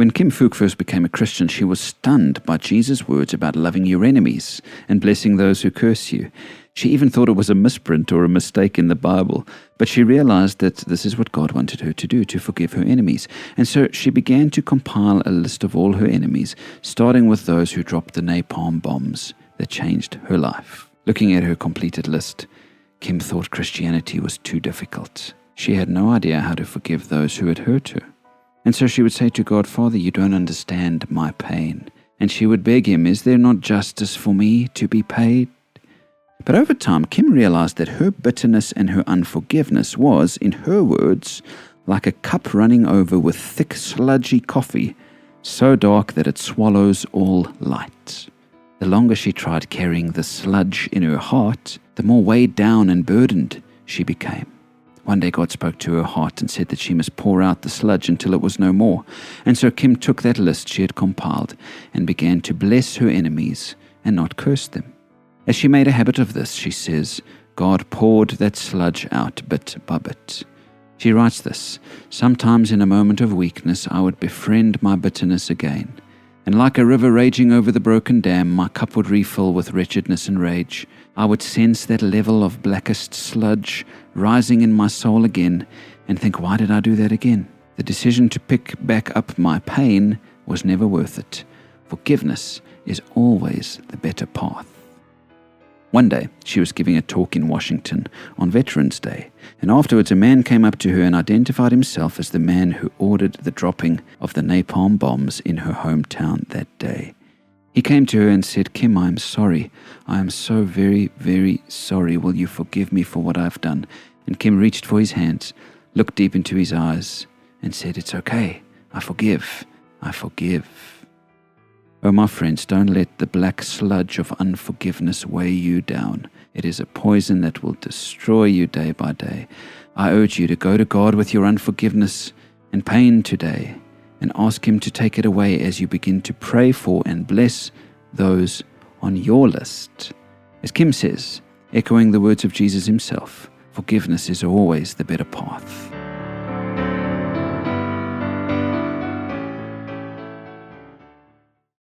When Kim Phuc first became a Christian, she was stunned by Jesus' words about loving your enemies and blessing those who curse you. She even thought it was a misprint or a mistake in the Bible, but she realized that this is what God wanted her to do, to forgive her enemies. And so she began to compile a list of all her enemies, starting with those who dropped the napalm bombs that changed her life. Looking at her completed list, Kim thought Christianity was too difficult. She had no idea how to forgive those who had hurt her. And so she would say to God, "Father, you don't understand my pain." And she would beg him, "Is there not justice for me to be paid?" But over time, Kim realized that her bitterness and her unforgiveness was, in her words, like a cup running over with thick, sludgy coffee, so dark that it swallows all light. The longer she tried carrying the sludge in her heart, the more weighed down and burdened she became. One day God spoke to her heart and said that she must pour out the sludge until it was no more. And so Kim took that list she had compiled and began to bless her enemies and not curse them. As she made a habit of this, she says, God poured that sludge out bit by bit. She writes this, "Sometimes in a moment of weakness I would befriend my bitterness again. And like a river raging over the broken dam, my cup would refill with wretchedness and rage. I would sense that level of blackest sludge rising in my soul again and think, why did I do that again? The decision to pick back up my pain was never worth it. Forgiveness is always the better path." One day, she was giving a talk in Washington on Veterans Day, and afterwards a man came up to her and identified himself as the man who ordered the dropping of the napalm bombs in her hometown that day. He came to her and said, "Kim, I am sorry. I am so very, very sorry. Will you forgive me for what I've done?" And Kim reached for his hands, looked deep into his eyes, and said, "It's okay. I forgive. I forgive." Oh, my friends, don't let the black sludge of unforgiveness weigh you down. It is a poison that will destroy you day by day. I urge you to go to God with your unforgiveness and pain today and ask Him to take it away as you begin to pray for and bless those on your list. As Kim says, echoing the words of Jesus himself, forgiveness is always the better path.